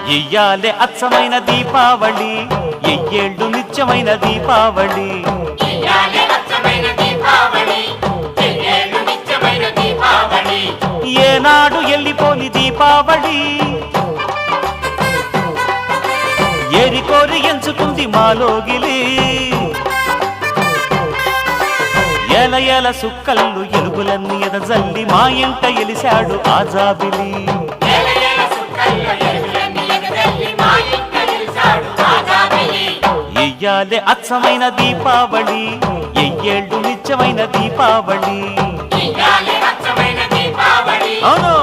ఇయ్యాలే అచ్చమైన దీపావళి, ఎయ్యేళ్ళు నిత్యమైన దీపావళి. ఏనాడు ఎల్లిపోని దీపావళి, ఏరికోరి ఎంచుకుంది మాలోగిలి. ఏల ఏల సుక్కల్లు ఎలుగులన్నీ ఎదజల్లి మా ఇంట ఎలిశాడు ఆజాబిలి. ఇయ్యాలే అచ్చమైన దీపావళి, ఎయ్యేళ్ళు నిత్యమైన దీపావళి. అవును.